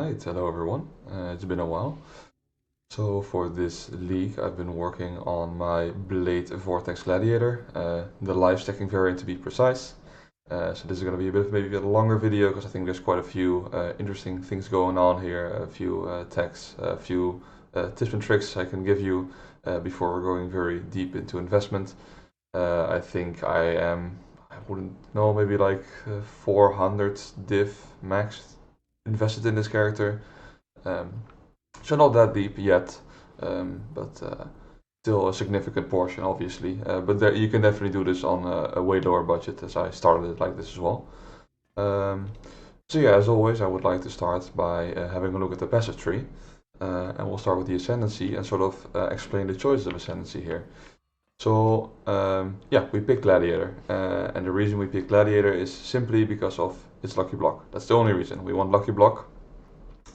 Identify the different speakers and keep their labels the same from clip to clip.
Speaker 1: Alright, hello everyone. It's been a while. So for this league I've been working on my Blade Vortex Gladiator, the live stacking variant to be precise. So this is going to be a bit maybe a longer video because I think there's quite a few interesting things going on here, a few tags, a few tips and tricks I can give you before we're going very deep into investment. I think I wouldn't know, maybe like 400 div max invested in this character. Um, so not that deep yet, but still a significant portion, obviously. But there, you can definitely do this on a way lower budget, as I started it like this as well. So yeah, as always, I would like to start by having a look at the passive tree. And we'll start with the Ascendancy and sort of explain the choices of Ascendancy here. So yeah, we picked Gladiator, and the reason we picked Gladiator is simply because of its lucky block. That's the only reason. We want lucky block.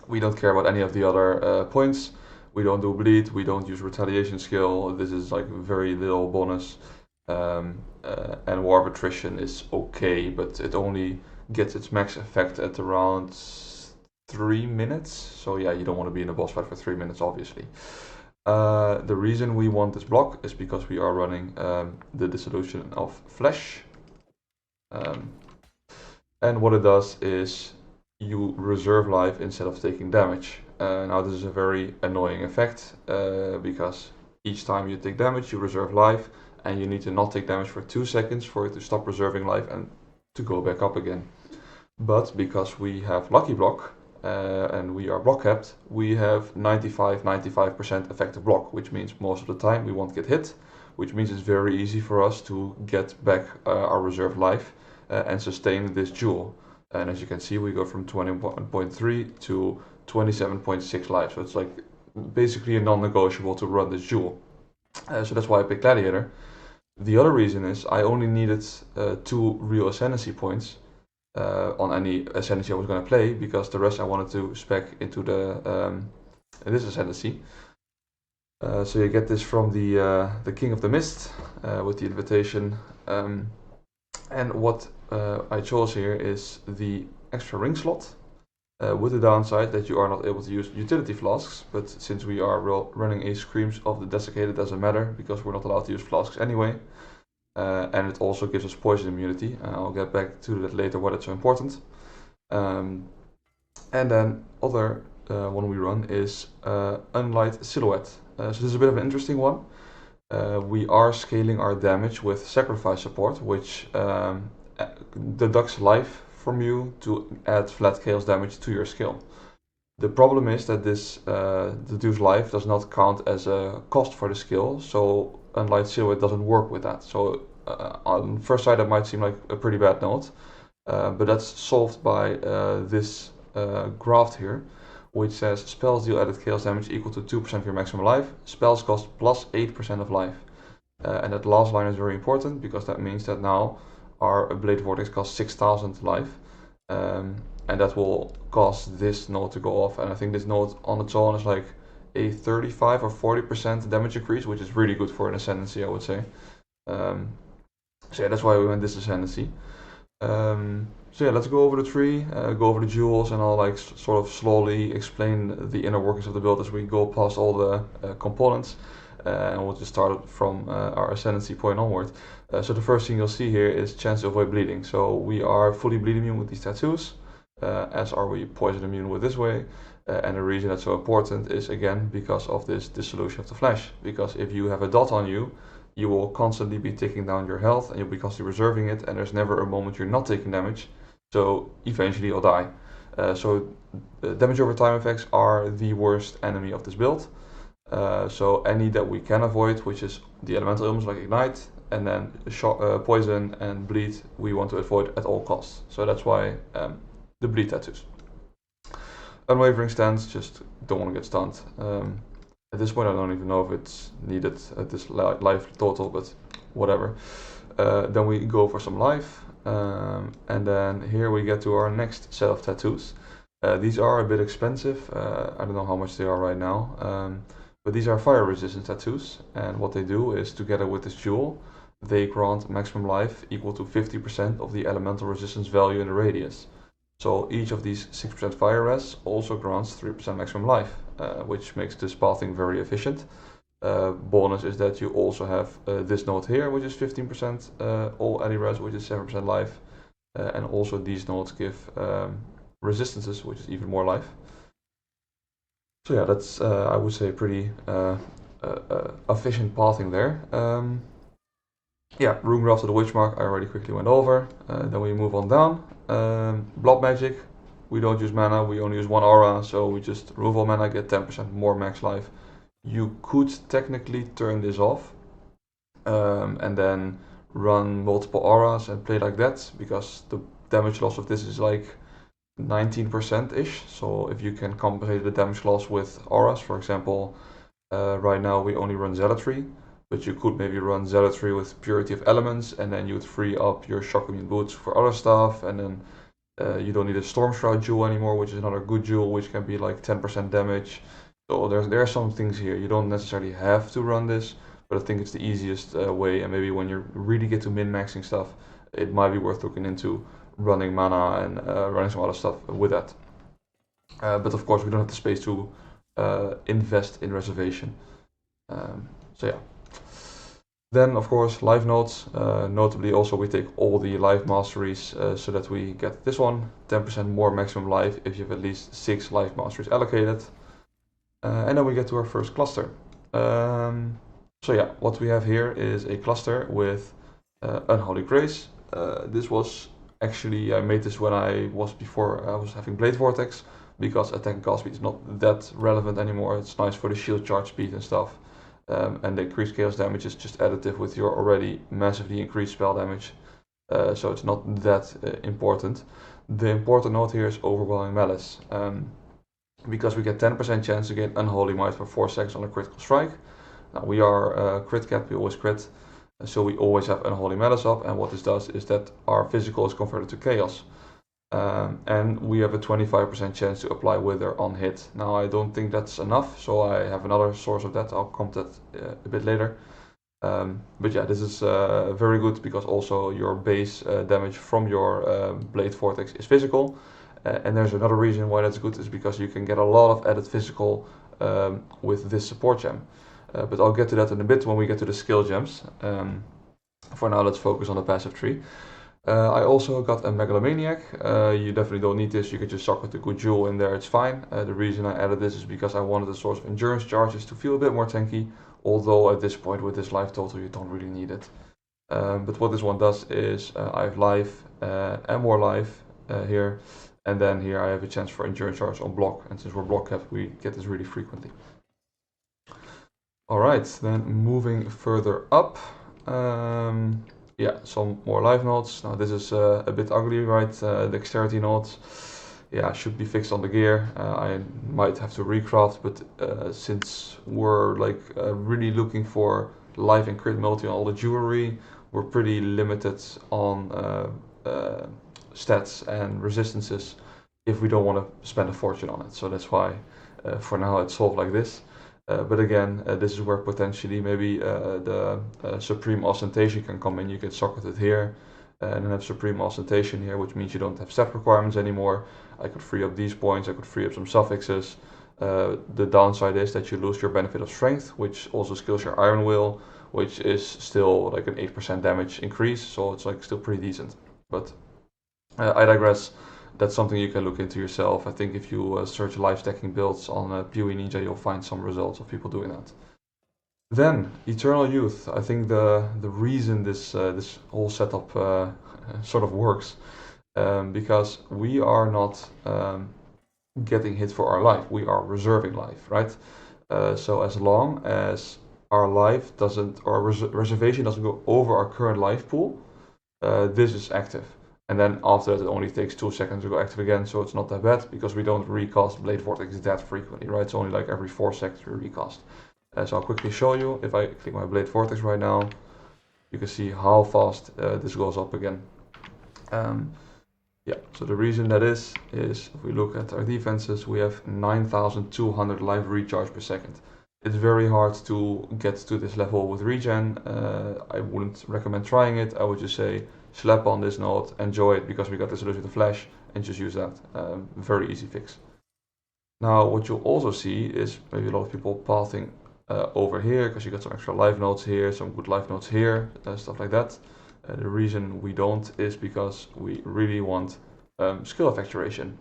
Speaker 1: We don't care about any of the other points. We don't do bleed. We don't use retaliation skill. This is like very little bonus. And War of Attrition is okay, but it only gets its max effect at around 3 minutes. So yeah, you don't want to be in a boss fight for 3 minutes, obviously. The reason we want this block is because we are running the Dissolution of Flesh. And what it does is you reserve life instead of taking damage. Now this is a very annoying effect because each time you take damage you reserve life, and you need to not take damage for 2 seconds for it to stop reserving life and to go back up again. But because we have lucky block, and we are block capped, we have 95% effective block, which means most of the time we won't get hit, which means it's very easy for us to get back our reserve life and sustain this duel. And as you can see, we go from 20.3 to 27.6 life, so it's like basically a non-negotiable to run this duel. So that's why I picked Gladiator. The other reason is I only needed 2 real Ascendancy points on any Ascendancy I was going to play, because the rest I wanted to spec into this Ascendancy. So you get this from the King of the Mist with the invitation. And what I chose here is the extra ring slot, with the downside that you are not able to use utility flasks, but since we are running a Screams of the Desiccated, it doesn't matter because we're not allowed to use flasks anyway. And it also gives us poison immunity. I'll get back to that later, why that's so important. And then other one we run is Unlight Silhouette. So this is a bit of an interesting one. We are scaling our damage with Sacrifice support, which deducts life from you to add flat chaos damage to your skill. The problem is that this deduced life does not count as a cost for the skill, so Unlight Silhouette doesn't work with that. So on first sight that might seem like a pretty bad note, but that's solved by this graph here, which says spells deal added chaos damage equal to 2% of your maximum life, spells cost plus 8% of life. And that last line is very important because that means that now our Blade Vortex costs 6000 life, and that will cause this node to go off. And I think this node on its own is like a 35 or 40% damage increase, which is really good for an Ascendancy, I would say. So yeah, that's why we went this Ascendancy. So yeah, let's go over the tree, go over the jewels, and I'll like sort of slowly explain the inner workings of the build as we go past all the components. And we'll just start from our Ascendancy point onward. So the first thing you'll see here is chance to avoid bleeding. So we are fully bleed immune with these tattoos, as are we poison immune with this way. And the reason that's so important is again because of this Dissolution of the Flesh. Because if you have a dot on you, you will constantly be taking down your health and you'll be constantly reserving it, and there's never a moment you're not taking damage. So eventually you'll die. So damage over time effects are the worst enemy of this build. So any that we can avoid, which is the elemental ailments like Ignite, and then poison and bleed, we want to avoid at all costs. So that's why the bleed tattoos. Unwavering stance, just don't want to get stunned. At this point I don't even know if it's needed at this life total, but whatever. Then we go for some life, and then here we get to our next set of tattoos. These are a bit expensive, I don't know how much they are right now, but these are fire resistant tattoos, and what they do is, together with this jewel, they grant maximum life equal to 50% of the elemental resistance value in the radius. So each of these 6% fire rests also grants 3% maximum life, which makes this pathing very efficient. Bonus is that you also have this node here, which is 15% all ally res, which is 7% life, and also these nodes give resistances, which is even more life. So yeah, that's I would say pretty efficient pathing there. Yeah, rune graph to the witch mark I already quickly went over. Then we move on down. Blood magic, we don't use mana, we only use one aura, so we just remove all mana, get 10% more max life. You could technically turn this off and then run multiple auras and play like that, because the damage loss of this is like 19%-ish. So if you can compensate the damage loss with auras, for example, right now we only run zealotry, but you could maybe run zealotry with purity of elements, and then you'd free up your shock immune boots for other stuff, and then you don't need a storm shroud jewel anymore, which is another good jewel, which can be like 10% damage. So there are some things here. You don't necessarily have to run this, but I think it's the easiest way, and maybe when you really get to min-maxing stuff, it might be worth looking into running mana and running some other stuff with that. But of course we don't have the space to invest in reservation. So yeah. Then of course life nodes, notably also we take all the life masteries so that we get this one, 10% more maximum life if you have at least 6 life masteries allocated. And then we get to our first cluster. So yeah, what we have here is a cluster with Unholy Grace. This was actually, I made this when I was having Blade Vortex, because attack and cast speed is not that relevant anymore. It's nice for the shield charge speed and stuff. And the increased chaos damage is just additive with your already massively increased spell damage. So it's not that important. The important note here is Overwhelming Malice. Because we get 10% chance to gain Unholy Might for 4 seconds on a critical strike. Now we are crit cap, we always crit, so we always have Unholy Malice up, and what this does is that our physical is converted to chaos. And we have a 25% chance to apply Wither on hit. Now I don't think that's enough, so I have another source of that, I'll come to that a bit later. But yeah, this is very good because also your base damage from your Blade Vortex is physical. And there's another reason why that's good, is because you can get a lot of added physical with this support gem. But I'll get to that in a bit when we get to the skill gems. For now, let's focus on the passive tree. I also got a Megalomaniac. You definitely don't need this, you can just socket the good jewel in there, it's fine. The reason I added this is because I wanted a source of endurance charges to feel a bit more tanky, although at this point with this life total you don't really need it. But what this one does is I have life and more life here. And then here I have a chance for endurance charge on block, and since we're block capped, we get this really frequently. Alright, then moving further up, yeah, some more life nodes. Now this is a bit ugly, right? Dexterity nodes, yeah, should be fixed on the gear. I might have to recraft, but since we're like really looking for life and crit multi on all the jewelry, we're pretty limited on stats and resistances if we don't want to spend a fortune on it. So that's why for now it's solved like this. But again, this is where potentially maybe the Supreme Ostentation can come in. You can socket it here and then have Supreme Ostentation here, which means you don't have stat requirements anymore. I could free up these points, I could free up some suffixes. The downside is that you lose your benefit of strength, which also skills your Iron Will, which is still like an 8% damage increase, so it's like still pretty decent. But I digress. That's something you can look into yourself. I think if you search life stacking builds on PoE Ninja, you'll find some results of people doing that. Then Eternal Youth. I think the reason this this whole setup sort of works, because we are not getting hit for our life. We are reserving life, right? So as long as our life doesn't, or reservation doesn't go over our current life pool, this is active. And then after that it only takes 2 seconds to go active again, so it's not that bad, because we don't recast Blade Vortex that frequently, right? It's only like every 4 seconds we recast. So I'll quickly show you. If I click my Blade Vortex right now, you can see how fast this goes up again. Yeah, so the reason that is if we look at our defenses, we have 9,200 life recharge per second. It's very hard to get to this level with regen. I wouldn't recommend trying it. I would just say slap on this node, enjoy it, because we got this illusion of flash, and just use that. Very easy fix. Now what you'll also see is maybe a lot of people pathing over here because you got some extra life nodes here, some good life nodes here, stuff like that. The reason we don't is because we really want skill effect duration.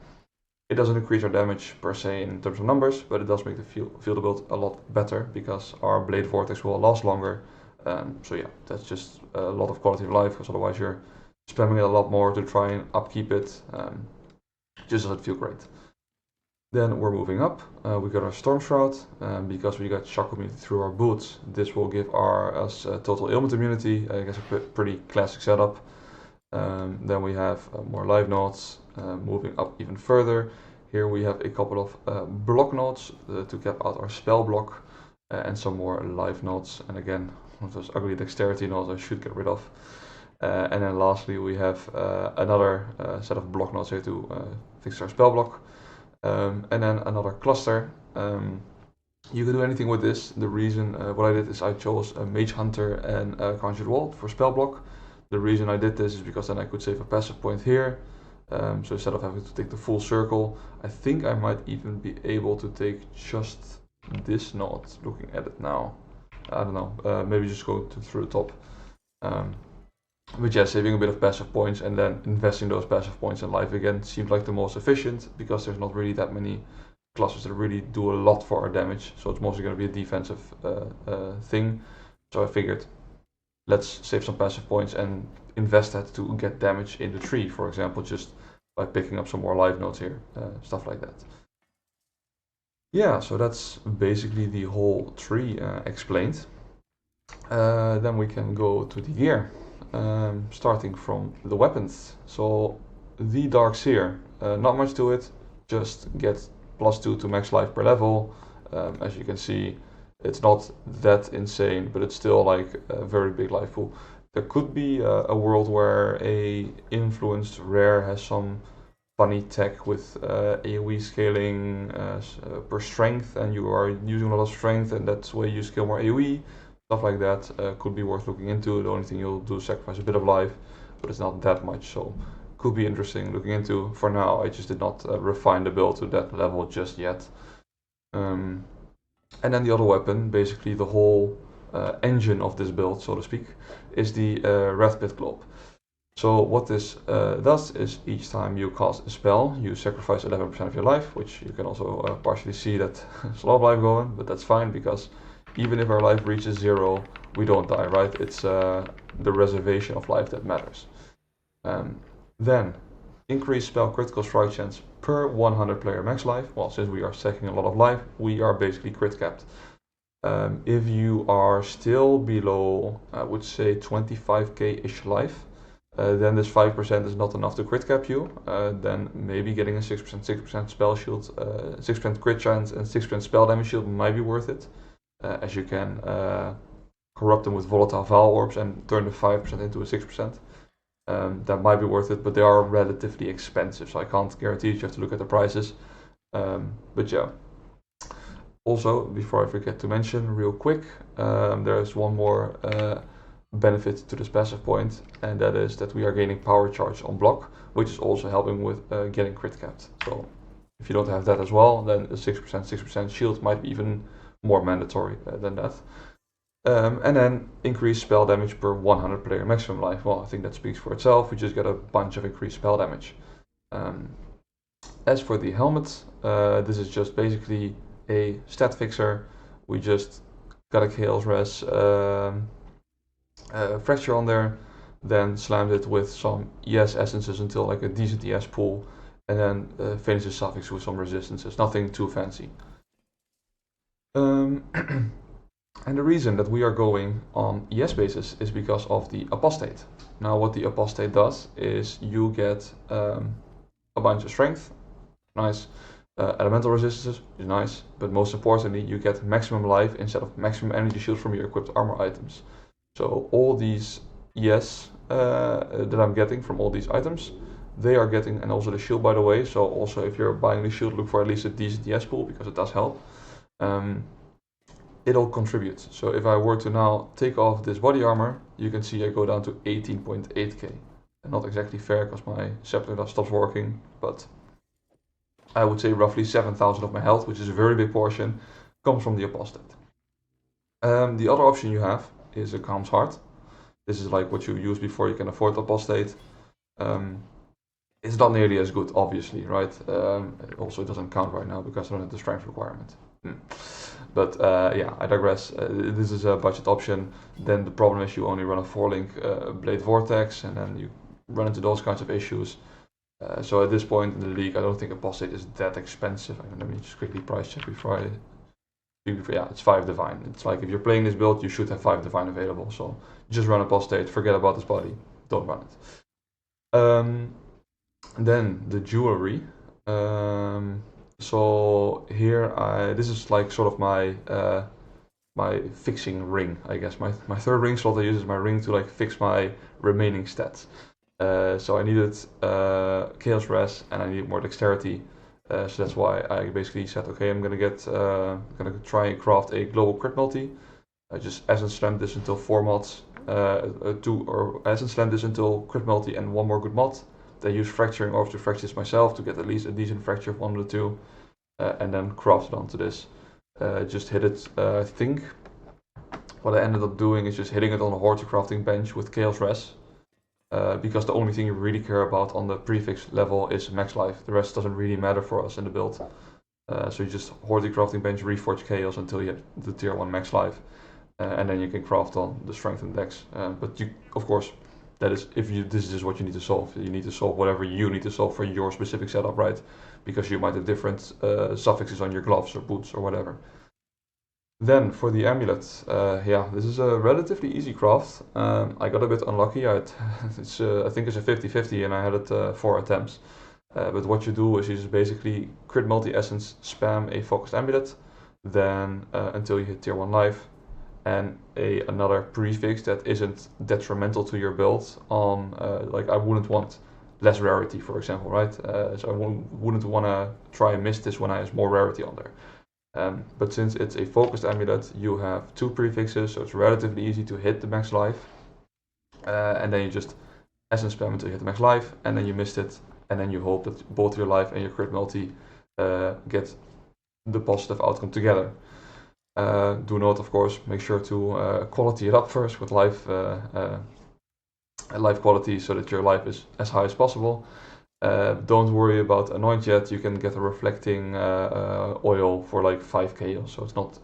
Speaker 1: It doesn't increase our damage per se in terms of numbers, but it does make the field build a lot better because our blade vortex will last longer. So yeah, that's just a lot of quality of life, because otherwise you're spamming it a lot more to try and upkeep it. Just doesn't feel great. Then we're moving up. We got our Storm Shroud, because we got shock immunity through our boots. This will give us total ailment immunity. I guess a pretty classic setup. Then we have more life nodes. Moving up even further, here we have a couple of block nodes to cap out our spell block, and some more life nodes. And again, one of those ugly dexterity nodes I should get rid of. And then lastly, we have another set of block nodes here to fix our spell block. And then another cluster. You can do anything with this. The reason what I did is I chose a Mage Hunter and Conjured Wall for spell block. The reason I did this is because then I could save a passive point here. So instead of having to take the full circle, I think I might even be able to take just this node, looking at it now. I don't know, maybe just go through the top. But yeah, saving a bit of passive points and then investing those passive points in life again seems like the most efficient, because there's not really that many classes that really do a lot for our damage. So it's mostly going to be a defensive thing. So I figured, let's save some passive points and invest that to get damage in the tree, for example, just by picking up some more life nodes here, stuff like that. Yeah, so that's basically the whole tree explained. Then we can go to the gear, starting from the weapons. So the Dark Seer, not much to it, just get +2 to max life per level. As you can see, it's not that insane, but it's still like a very big life pool. There could be a world where a influenced rare has some funny tech with AoE scaling per strength, and you are using a lot of strength, and that's why you scale more AoE. Stuff like that could be worth looking into. The only thing you'll do is sacrifice a bit of life, but it's not that much, so could be interesting looking into. For now, I just did not refine the build to that level just yet. And then the other weapon, basically the whole engine of this build, so to speak, is the Red Pit Globe. So what this does is each time you cast a spell, you sacrifice 11% of your life, which you can also partially see that there's a lot of life going, but that's fine, because even if our life reaches 0, we don't die, right? It's the reservation of life that matters. Then, increase spell critical strike chance per 100 player max life. Well, since we are stacking a lot of life, we are basically crit capped. If you are still below, I would say 25k-ish life, then this 5% is not enough to crit cap you. Then maybe getting a 6% spell shield, 6% crit chance and 6% spell damage shield might be worth it, as you can corrupt them with volatile Val Orbs and turn the 5% into a 6%. That might be worth it, but they are relatively expensive, so I can't guarantee it. You have to look at the prices. But yeah. Also, before I forget to mention real quick, there's one more benefit to this passive point, and that is that we are gaining power charge on block, which is also helping with getting crit capped. So if you don't have that as well, then a 6% shield might be even more mandatory than that. And then increase spell damage per 100 player maximum life. Well, I think that speaks for itself. We just get a bunch of increased spell damage. As for the helmet, this is just basically a stat fixer. We just got a Chaos Res fracture on there, then slammed it with some ES essences until like a decent ES pool, and then finishes suffix with some resistances. Nothing too fancy. And the reason that we are going on ES basis is because of the Apostate. Now what the Apostate does is you get a bunch of strength, nice, elemental resistances, is nice, but most importantly you get maximum life instead of maximum energy shield from your equipped armor items. So all these ES that I'm getting from all these items, they are getting, and also the shield by the way, so also if you're buying the shield, look for at least a decent ES pool, because it does help. It'll contribute. So if I were to now take off this body armor, you can see I go down to 18.8k. Not exactly fair because my scepter stops working, but I would say roughly 7,000 of my health, which is a very big portion, comes from the apostate. The other option you have is a Calm's Heart. This is like what you use before you can afford apostate. It's not nearly as good, obviously, right? Also, it doesn't count right now because I don't have the strength requirement. But yeah, I digress. This is a budget option. Then the problem is you only run a 4-link Blade Vortex, and then you run into those kinds of issues. So at this point in the league, I don't think apostate is that expensive. Let me just quickly price check before I... Yeah, it's 5 divine. It's like if you're playing this build, you should have 5 divine available. So just run apostate, forget about this body, don't run it. Then the jewelry. So here this is like sort of my fixing ring, I guess. My third ring slot I use is my ring to like fix my remaining stats. So I needed Chaos Res and I needed more dexterity. So that's why I basically said, okay, I'm gonna try and craft a global crit multi. I just Essence Slam this until 4 mods, Essence Slam this until crit multi and 1 more good mod. Then use Fracturing Orbs to fracture this myself to get at least a decent fracture of 1 or 2, and then craft it onto this. Just hit it. I think what I ended up doing is just hitting it on a horticrafting bench with Chaos Res. Because the only thing you really care about on the prefix level is max life. The rest doesn't really matter for us in the build. So you just horticrafting bench, reforge chaos until you hit the tier 1 max life. And then you can craft on the strength and dex. But you, of course, that is this is what you need to solve. You need to solve whatever you need to solve for your specific setup, right? Because you might have different suffixes on your gloves or boots or whatever. Then for the amulet, yeah, this is a relatively easy craft. I got a bit unlucky. I think it's a 50-50 and I had it 4 attempts. But what you do is you just basically crit multi-essence, spam a focused amulet, then until you hit tier 1 life, and another prefix that isn't detrimental to your build on, like I wouldn't want less rarity, for example, right? So I wouldn't want to try and miss this when I have more rarity on there. But since it's a focused amulet, you have 2 prefixes, so it's relatively easy to hit the max life. And then you just essence spam until you hit the max life, and then you missed it, and then you hope that both your life and your crit multi get the positive outcome together. Do note, of course, make sure to quality it up first with life quality so that your life is as high as possible. Don't worry about anoint yet. You can get a reflecting oil for like 5k, so it's not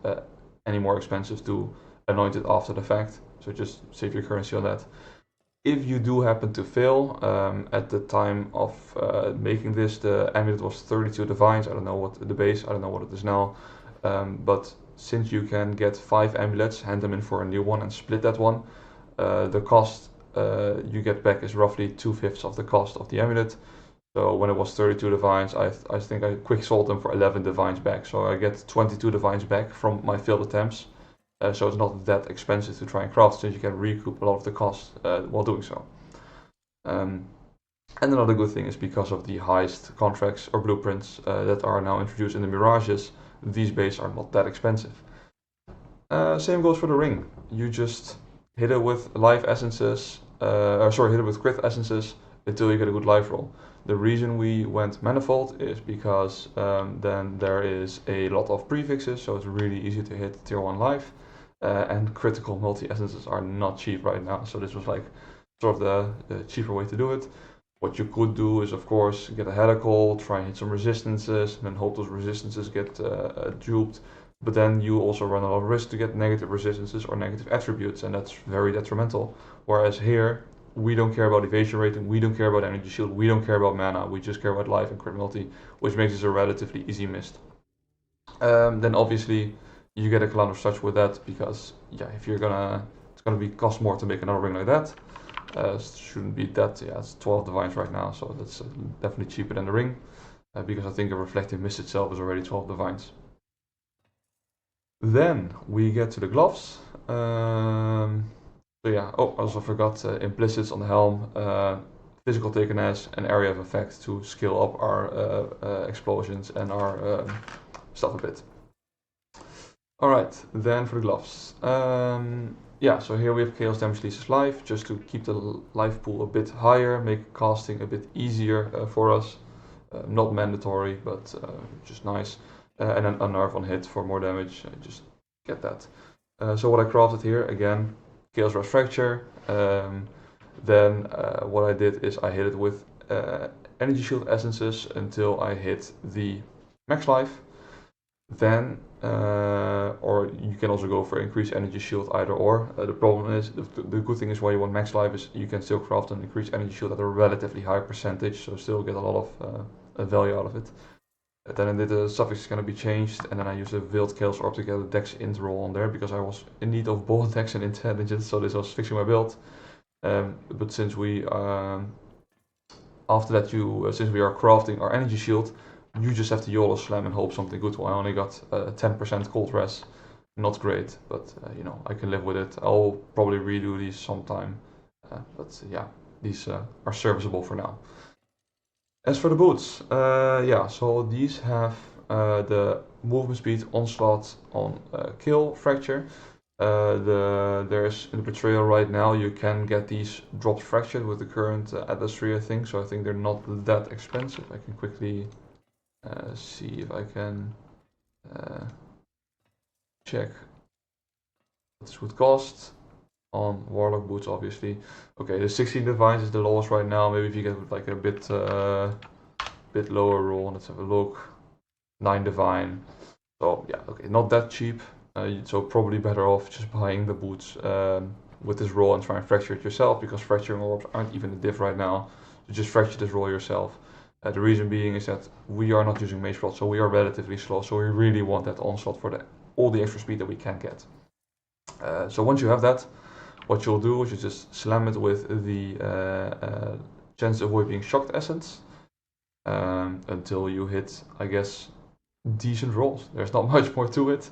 Speaker 1: any more expensive to anoint it after the fact. So just save your currency on that. If you do happen to fail, at the time of making this, the amulet was 32 divines. I don't know what the base, I don't know what it is now. But since you can get 5 amulets, hand them in for a new one and split that one, the cost you get back is roughly 2/5 of the cost of the amulet. So when it was 32 divines, I think I quick sold them for 11 divines back. So I get 22 divines back from my failed attempts. So it's not that expensive to try and craft, since you can recoup a lot of the cost while doing so. And another good thing is because of the heist contracts or blueprints that are now introduced in the Mirages, these bases are not that expensive. Same goes for the ring. You just hit it with life essences, hit it with crit essences until you get a good life roll. The reason we went manifold is because then there is a lot of prefixes, so it's really easy to hit tier 1 life, and critical multi-essences are not cheap right now, so this was like sort of the cheaper way to do it. What you could do is, of course, get a helical, try and hit some resistances, and then hope those resistances get duped. But then you also run a lot of risk to get negative resistances or negative attributes, and that's very detrimental. Whereas here, we don't care about evasion rating, we don't care about energy shield, we don't care about mana, we just care about life and crit multi, which makes this a relatively easy mist. Then obviously, you get a Clown of Such with that, because yeah, if you're it's gonna be cost more to make another ring like that. Shouldn't be that, yeah, it's 12 divines right now, so that's definitely cheaper than the ring, because I think a reflective mist itself is already 12 divines. Then we get to the gloves. So yeah, I also forgot implicits on the helm, physical taken-as, and area of effect to scale up our explosions and our stuff a bit. Alright, then for the gloves. yeah, so here we have Chaos Damage Leases Life, just to keep the life pool a bit higher, make casting a bit easier for us. Not mandatory, but just nice. And then Unnerve on hit for more damage, just get that. So what I crafted here, again, Chaos Rush Fracture. Then what I did is I hit it with Energy Shield Essences until I hit the max life. Then, or you can also go for increased energy shield, either or. The problem is, the good thing is why you want max life is you can still craft an increased energy shield at a relatively high percentage, so still get a lot of value out of it. Then I did the suffix is going to be changed, and then I used a Veiled Chaos Orb to get a Dex int roll on there, because I was in need of both Dex and Intelligence, so this was fixing my build. But since we, after that since we are crafting our energy shield, you just have to YOLO slam and hope something good will. I only got 10% cold res, not great, but you know, I can live with it. I'll probably redo these sometime, but yeah, these are serviceable for now. As for the boots, yeah, so these have the movement speed, onslaught on kill, fracture. There's in the betrayal right now you can get these dropped fractured with the current Atlas 3, I think, so I think they're not that expensive. I can quickly see if I can check what this would cost on Warlock boots, obviously. Okay, the 16 divines is the lowest right now. Maybe if you get like a bit lower roll, let's have a look. 9 divine. So yeah, okay, not that cheap. So probably better off just buying the boots with this roll and try and fracture it yourself, because fracturing orbs aren't even a diff right now. So just fracture this roll yourself. The reason being is that we are not using Mace Rod, so we are relatively slow, so we really want that onslaught for all the extra speed that we can get. So once you have that, what you'll do is you just slam it with the chance to avoid being shocked essence until you hit, I guess, decent rolls. There's not much more to it.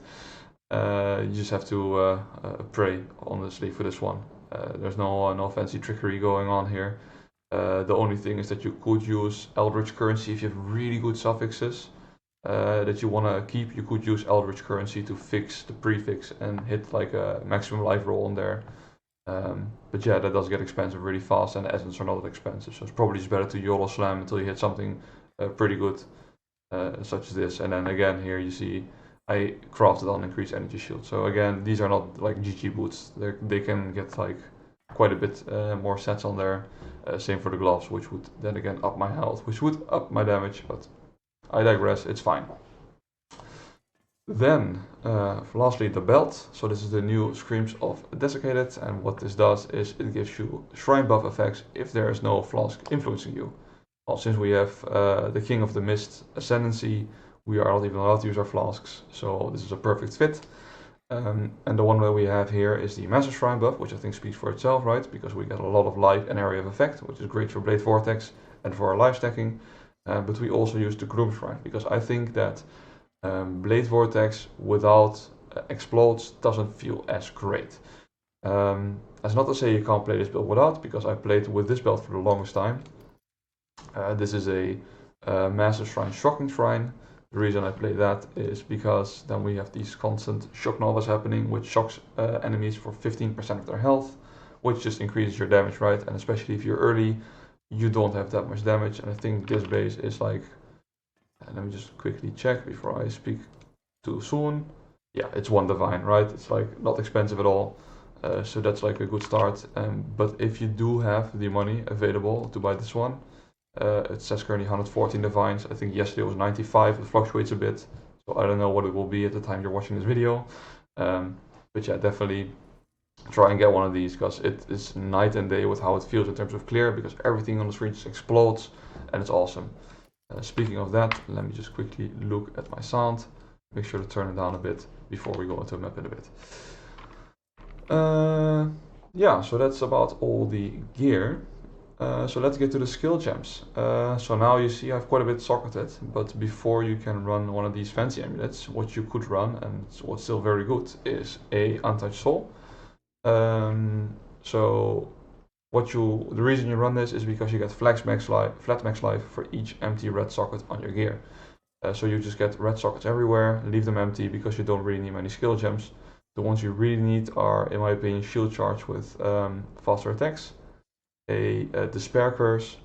Speaker 1: You just have to pray, honestly, for this one. There's no fancy trickery going on here. The only thing is that you could use Eldritch Currency if you have really good suffixes that you want to keep. You could use Eldritch Currency to fix the prefix and hit like a maximum life roll on there. But yeah, that does get expensive really fast, and the essence are not that expensive, so it's probably just better to YOLO slam until you hit something pretty good, such as this. And then again, here you see I crafted on increased energy shield. So again, these are not like GG boots. They can get like quite a bit more sets on there. Same for the gloves, which would then again up my health, which would up my damage, but I digress, it's fine. Then, lastly, the belt. So this is the new Screams of Desiccated, and what this does is it gives you shrine buff effects if there is no flask influencing you. Well, since we have the King of the Mist Ascendancy, we are not even allowed to use our flasks, so this is a perfect fit. And the one that we have here is the Master Shrine buff, which I think speaks for itself, right? Because we get a lot of life and area of effect, which is great for Blade Vortex and for our life stacking. But we also use the Groom Shrine, because I think that Blade Vortex without explodes doesn't feel as great. That's not to say you can't play this build without, because I played with this build for the longest time. This is a Master Shrine Shocking Shrine. The reason I play that is because then we have these constant shock novas happening, which shocks enemies for 15% of their health, which just increases your damage, right? And especially if you're early, you don't have that much damage. And I think this base is like, let me just quickly check before I speak too soon. Yeah, it's 1 divine, right? It's like not expensive at all. So that's like a good start. But if you do have the money available to buy this one, it says currently 114 divines. I think yesterday it was 95. It fluctuates a bit, so I don't know what it will be at the time you're watching this video. But yeah, definitely try and get one of these, because it is night and day with how it feels in terms of clear, because everything on the screen just explodes and it's awesome. Speaking of that, let me just quickly look at my sound. Make sure to turn it down a bit before we go into the map in a bit. Yeah, so that's about all the gear. So let's get to the skill gems. So now you see I've quite a bit socketed, but before you can run one of these fancy amulets, what you could run, and what's still very good, is a Untouched Soul. So the reason you run this is because you get flat max life for each empty red socket on your gear. So you just get red sockets everywhere, leave them empty because you don't really need many skill gems. The ones you really need are, in my opinion, Shield Charge with faster attacks, a Despair Curse,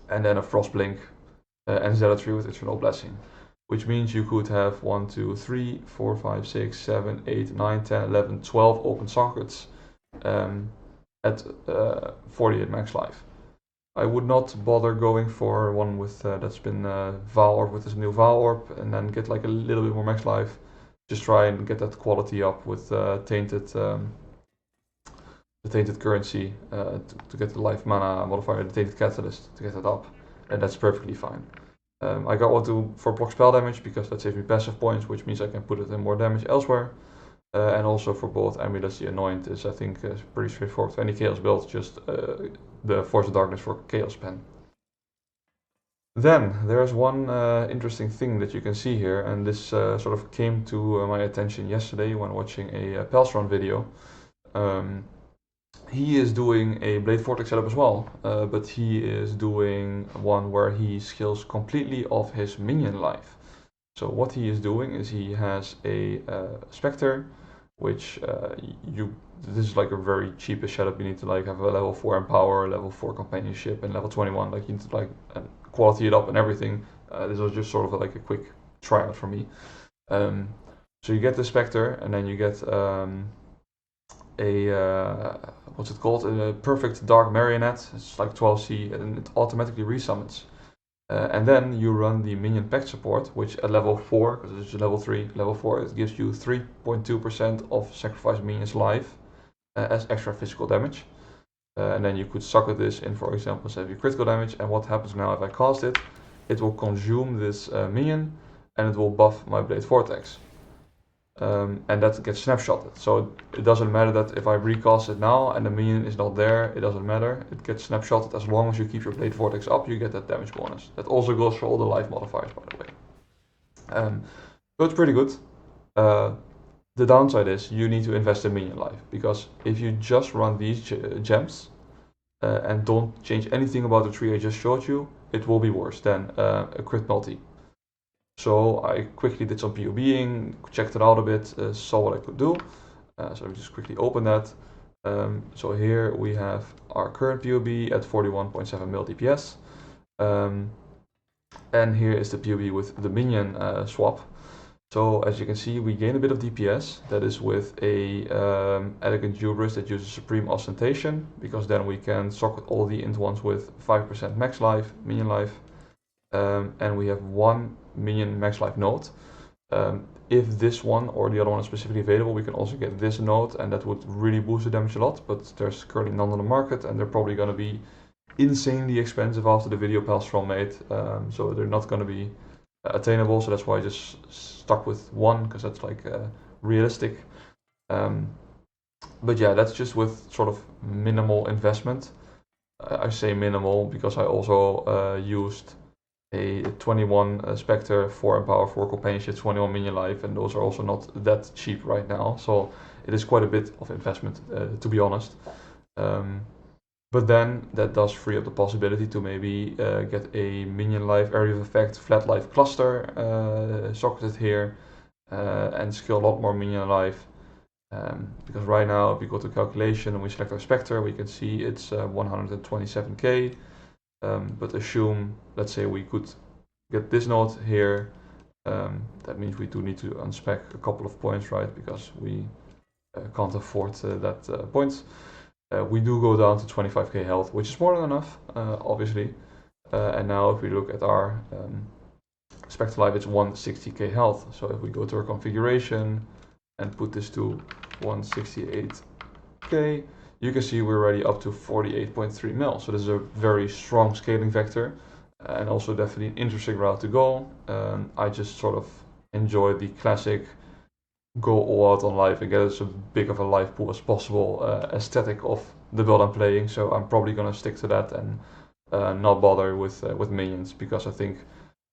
Speaker 1: and then a Frost Blink, and Zealotry with Eternal Blessing. Which means you could have 1, 2, 3, 4, 5, 6, 7, 8, 9, 10, 11, 12 open sockets at 48 max life. I would not bother going for one with that's been Val Orb with this new Val Orb and then get like a little bit more max life. Just try and get that quality up with tainted the tainted currency to get the life mana modifier, the tainted catalyst to get that up, and that's perfectly fine. I got one for block spell damage because that saves me passive points, which means I can put it in more damage elsewhere. And also for both amulets, the Anoint is, I think, pretty straightforward. For any Chaos build, just the Force of Darkness for Chaos Pen. Then there's one interesting thing that you can see here, and this sort of came to my attention yesterday when watching a Pelsron video. He is doing a Blade Vortex setup as well, but he is doing one where he scales completely off his minion life. So what he is doing is he has a Spectre, which this is like a very cheapest setup. You need to like have a level 4 Empower, level 4 Companionship, and level 21. Like you need to like quality it up and everything. This was just sort of like a quick tryout for me. So you get the Spectre, and then you get what's it called? A perfect dark marionette. It's like 12C, and it automatically resummons. And then you run the Minion Pact support, which at level 4, because it's level 3, level 4, it gives you 3.2% of sacrifice minions life as extra physical damage. And then you could socket this in, for example, save you critical damage. And what happens now if I cast it? It will consume this minion, and it will buff my Blade Vortex. And that gets snapshotted. So it doesn't matter that if I recast it now and the minion is not there, it doesn't matter. It gets snapshotted as long as you keep your Blade Vortex up, you get that damage bonus. That also goes for all the life modifiers, by the way. So it's pretty good. The downside is you need to invest in minion life, because if you just run these gems and don't change anything about the tree I just showed you, it will be worse than a crit multi. So I quickly did some PoBing, checked it out a bit, saw what I could do. So we just quickly open that. So here we have our current PoB at 41.7 mil DPS. And here is the PoB with the minion swap. So as you can see, we gain a bit of DPS. That is with a Elegant Hubris that uses Supreme Ostentation, because then we can socket all the int ones with 5% max life, minion life. And we have one minion max life node. If this one or the other one is specifically available, we can also get this node, and that would really boost the damage a lot, but there's currently none on the market, and they're probably going to be insanely expensive after the video Pelsron made, so they're not going to be attainable, so that's why I just stuck with one, because that's like realistic. But yeah, that's just with sort of minimal investment. I say minimal because I also used a 21 Spectre, 4 Empower, 4 Companionship, 21 Minion Life, and those are also not that cheap right now, so it is quite a bit of investment, to be honest. But then that does free up the possibility to maybe get a Minion Life Area of Effect Flat Life Cluster socketed here, and scale a lot more Minion Life. Because right now, if we go to calculation and we select our Spectre, we can see it's 127k. But assume, let's say we could get this node here, that means we do need to unspec a couple of points, right, because we can't afford that points. We do go down to 25k health, which is more than enough, obviously. And now if we look at our Spectre Life, it's 160k health. So if we go to our configuration and put this to 168k, you can see we're already up to 48.3 mil. So this is a very strong scaling vector, and also definitely an interesting route to go. I just sort of enjoy the classic go all out on life and get as big of a life pool as possible aesthetic of the build I'm playing. So I'm probably going to stick to that and not bother with minions, because I think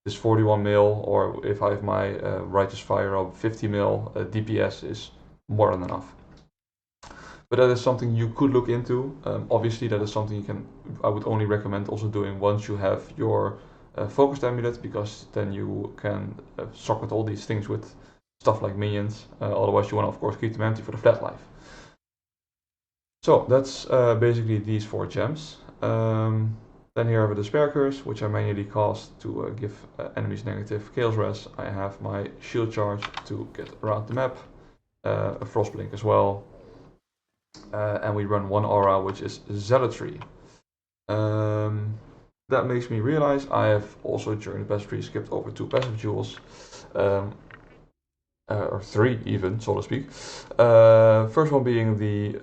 Speaker 1: this 41 mil, or if I have my Righteous Fire of 50 mil DPS, is more than enough. But that is something you could look into. Obviously, that is something I would only recommend also doing once you have your focused amulet, because then you can socket all these things with stuff like minions. Otherwise, you want to, of course, keep them empty for the flat life. So that's basically these 4 gems. Then here I have a Despair Curse, which I manually cast to give enemies negative Chaos Res. I have my Shield Charge to get around the map, a Frost Blink as well, and we run 1 aura, which is Zealotry. That makes me realize I have also during the passive tree skipped over 2 passive jewels, or 3 even, so to speak. First one being the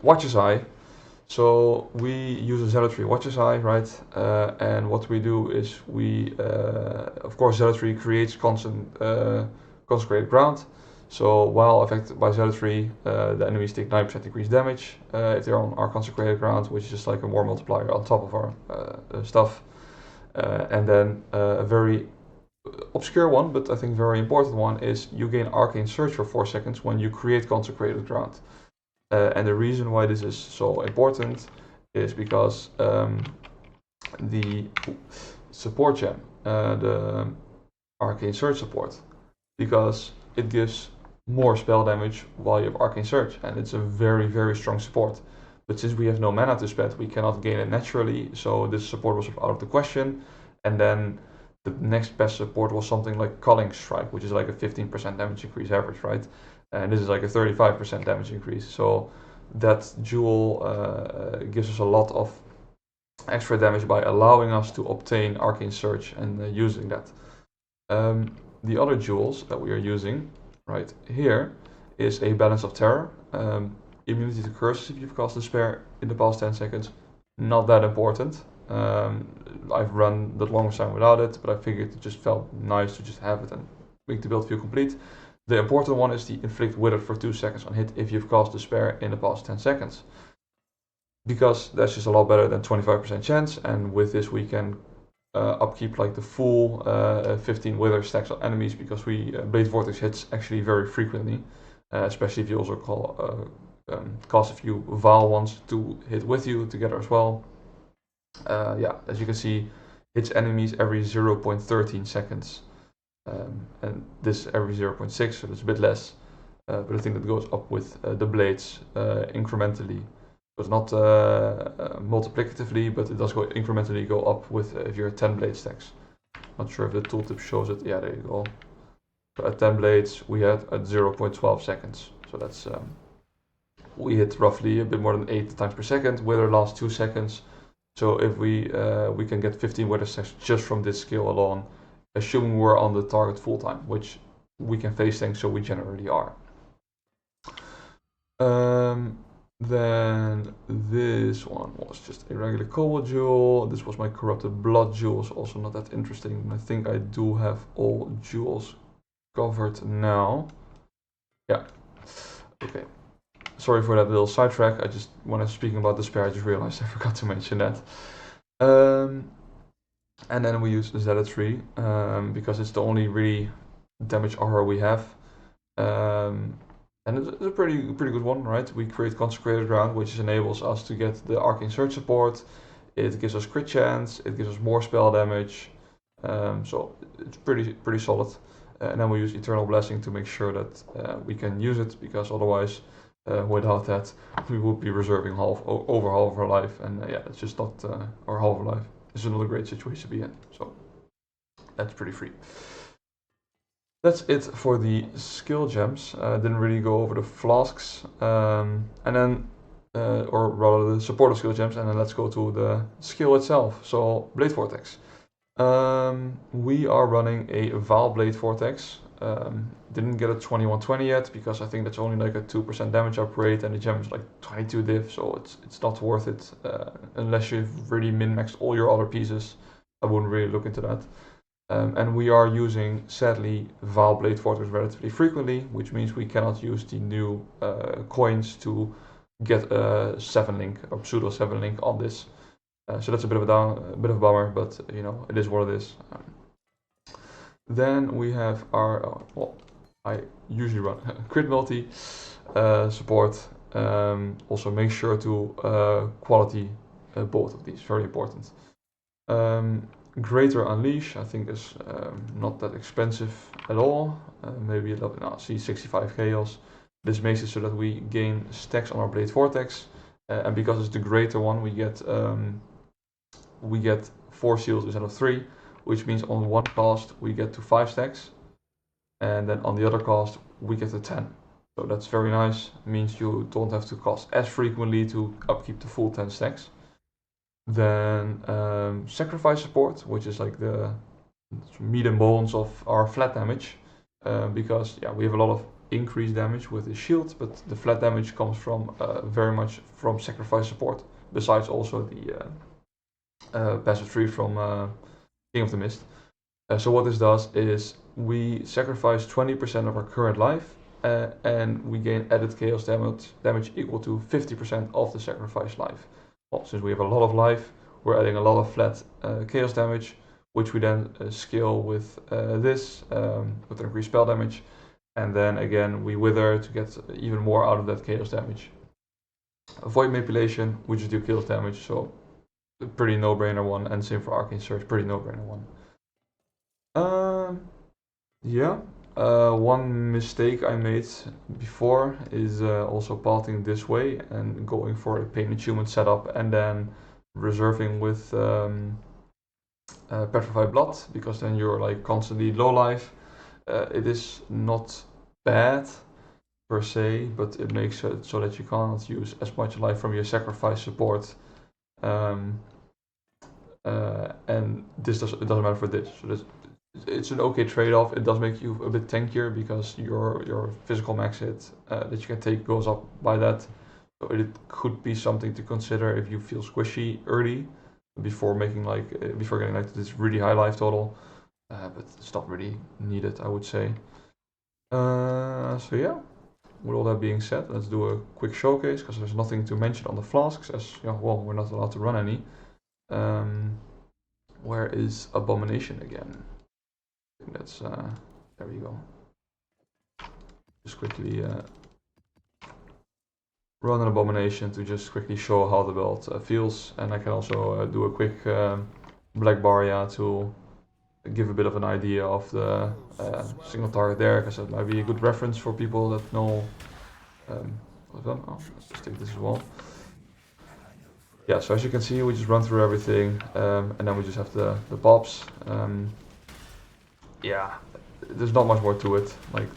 Speaker 1: Watcher's Eye. So we use a Zealotry Watcher's Eye, right? And what we do is we, of course, Zealotry creates consecrated ground. So while affected by Zealotry, the enemies take 9% increased damage if they're on our consecrated ground, which is just like a war multiplier on top of our stuff. And then a very obscure one, but I think very important one, is you gain Arcane Surge for 4 seconds when you create consecrated ground. And the reason why this is so important is because the support gem, the Arcane Surge support, because it gives more spell damage while you have Arcane Surge, and it's a very, very strong support. But since we have no mana to spend, we cannot gain it naturally, so this support was out of the question. And then the next best support was something like Culling Strike, which is like a 15% damage increase average, right? And this is like a 35% damage increase. So that jewel gives us a lot of extra damage by allowing us to obtain Arcane Surge and using that. The other jewels that we are using right here is a Balance of Terror. Immunity to curses if you've cast Despair in the past 10 seconds. Not that important. I've run the longest time without it, but I figured it just felt nice to just have it and make the build feel complete. The important one is the Inflict Wither for 2 seconds on hit if you've cast Despair in the past 10 seconds. Because that's just a lot better than 25% chance, and with this we can upkeep like the full 15 Wither stacks on enemies, because Blade Vortex hits actually very frequently, especially if you also cast a few Vaal ones to hit with you together as well. Yeah, as you can see, hits enemies every 0.13 seconds. And this every 0.6, so it's a bit less, but I think that goes up with the blades incrementally. So it's not multiplicatively, but it does incrementally go up with if you're at 10 blade stacks. Not sure if the tooltip shows it. Yeah, there you go. So at 10 blades, we had at 0.12 seconds. So that's we hit roughly a bit more than 8 times per second. Wither lasts 2 seconds. So if we can get 15 Wither stacks just from this skill alone, assuming we're on the target full time, which we can face things, so we generally are. Then this one was just a regular Cobalt Jewel. This was my Corrupted Blood Jewels, also not that interesting. I think I do have all jewels covered now. Yeah, okay. Sorry for that little sidetrack. When I was speaking about Despair, I just realized I forgot to mention that. And then we use the Zealotry because it's the only really damage aura we have. And it's a pretty good one, right? We create Consecrated Ground, which enables us to get the Arcane Surge support. It gives us crit chance, it gives us more spell damage. So it's pretty solid. And then we use Eternal Blessing to make sure that we can use it, because otherwise, without that, we would be reserving over half of our life. And yeah, it's just not our half of life. This is not a great situation to be in. So that's pretty free. That's it for the skill gems. Didn't really go over the flasks, and then, or rather the supportive skill gems, and then let's go to the skill itself. So Blade Vortex. We are running a Vaal Blade Vortex. Didn't get a 2120 yet, because I think that's only like a 2% damage upgrade, and the gem is like 22 div, so it's not worth it unless you've really min-maxed all your other pieces. I wouldn't really look into that. And we are using, sadly, Vaal Blade Vortex relatively frequently, which means we cannot use the new coins to get a 7-link or pseudo 7-link on this. So that's a bit of a bummer, but you know, it is what it is. Then we have our, well, I usually run crit multi support. Also make sure to quality both of these, very important. Greater Unleash, I think, is not that expensive at all. Maybe a little bit, no, see 65 chaos. This makes it so that we gain stacks on our Blade Vortex, and because it's the greater one, we get 4 seals instead of 3, which means on one cast we get to 5 stacks, and then on the other cast we get to 10. So that's very nice. It means you don't have to cast as frequently to upkeep the full 10 stacks. Then sacrifice support, which is like the meat and bones of our flat damage, because yeah, we have a lot of increased damage with the shield, but the flat damage comes from very much from sacrifice support, besides also the passive tree from King of the Mist. So what this does is we sacrifice 20% of our current life, and we gain added chaos damage equal to 50% of the sacrificed life. Well, since we have a lot of life, we're adding a lot of flat chaos damage, which we then scale with this, with increased spell damage, and then again we wither to get even more out of that chaos damage. Void Manipulation, we just do chaos damage, so pretty no-brainer one, and same for Arcane Surge, pretty no-brainer one. Yeah, one mistake I made before is also pathing this way and going for a Pain Attunement setup and then reserving with Petrified Blood, because then you're like constantly low life. It is not bad per se, but it makes it so that you cannot use as much life from your sacrifice support. And this it doesn't matter for this. So it's an okay trade-off. It does make you a bit tankier because your physical max hit that you can take goes up by that. So it could be something to consider if you feel squishy early before making before getting like this really high life total. But it's not really needed, I would say. So yeah, with all that being said, let's do a quick showcase because there's nothing to mention on the flasks as well, we're not allowed to run any. Where is Abomination again? I think that's there we go. Just quickly run an Abomination to just quickly show how the belt feels, and I can also do a quick Black Barya to give a bit of an idea of the single target there, because that might be a good reference for people that know. Let's just take this as well. Yeah, so as you can see, we just run through everything, and then we just have the pops. Yeah, there's not much more to it. Like,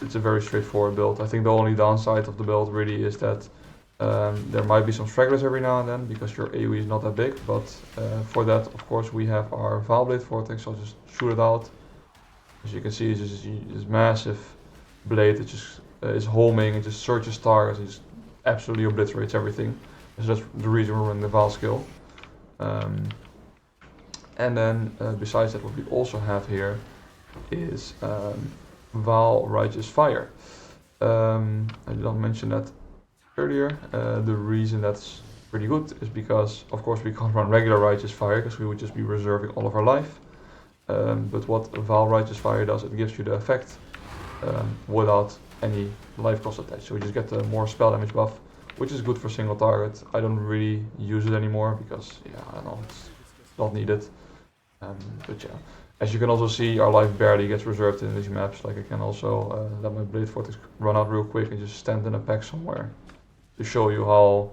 Speaker 1: it's a very straightforward build. I think the only downside of the build really is that there might be some stragglers every now and then because your AoE is not that big. But for that, of course, we have our Blade Vortex. So I'll just shoot it out. As you can see, it's just this massive blade. It just is homing. It just searches targets. It just absolutely obliterates everything. So that's the reason we're running the Val skill. And then besides that, what we also have here is Val Righteous Fire. I did not mention that earlier. The reason that's pretty good is because, of course, we can't run regular Righteous Fire because we would just be reserving all of our life. But what Val Righteous Fire does, it gives you the effect without any life cost attached. So you just get the more spell damage buff, which is good for single target. I don't really use it anymore because, yeah, I don't know, it's not needed. But yeah, as you can also see, our life barely gets reserved in these maps. Like I can also let my Blade Vortex run out real quick and just stand in a pack somewhere to show you how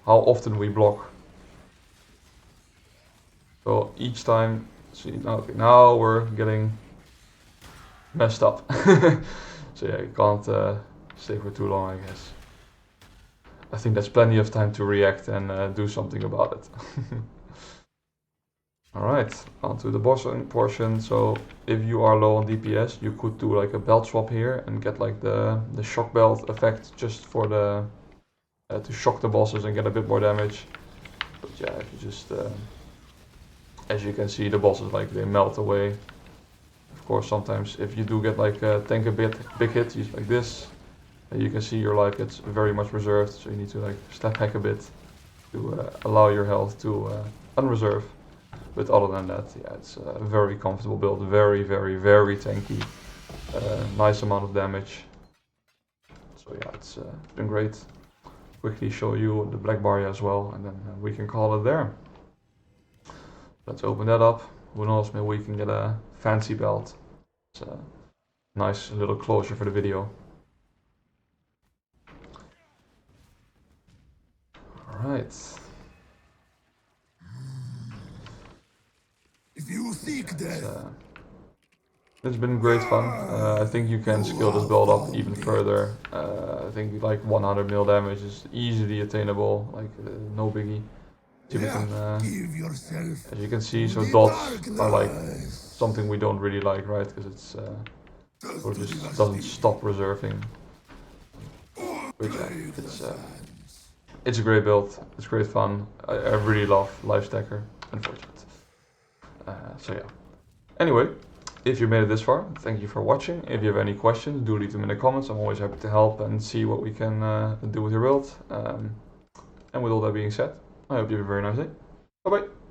Speaker 1: often we block. So each time, see, okay, now we're getting messed up. So yeah, you can't stay for too long, I guess. I think that's plenty of time to react and do something about it. Alright, on to the boss portion. So if you are low on DPS, you could do like a belt swap here and get like the shock belt effect just for the to shock the bosses and get a bit more damage. But yeah, if you just as you can see, the bosses like they melt away. Of course, sometimes if you do get like tank a big hit, use like this. You can see your life gets very much reserved, so you need to like step back a bit to allow your health to unreserve. But other than that, yeah, it's a very comfortable build, very, very, very tanky, nice amount of damage. So yeah, it's been great. Quickly show you the Black Barya as well, and then we can call it there. let's open that up. Who knows, maybe we can get a fancy belt. It's a nice little closure for the video. Alright.
Speaker 2: If you seek death,
Speaker 1: it's been great fun. I think you can scale this build up even further. I think like 100 mil damage is easily attainable, like no biggie. So we can,
Speaker 2: give yourself
Speaker 1: as you can see, so
Speaker 2: to the
Speaker 1: dots
Speaker 2: dark
Speaker 1: are like
Speaker 2: lies.
Speaker 1: something we don't really like, right? Because it's so it just doesn't stop reserving. Which it's a great build. It's great fun. I really love Life Stacker, unfortunately. So yeah. Anyway, if you made it this far, thank you for watching. If you have any questions, do leave them in the comments. I'm always happy to help and see what we can do with your build. And with all that being said, I hope you have a very nice day. Bye bye.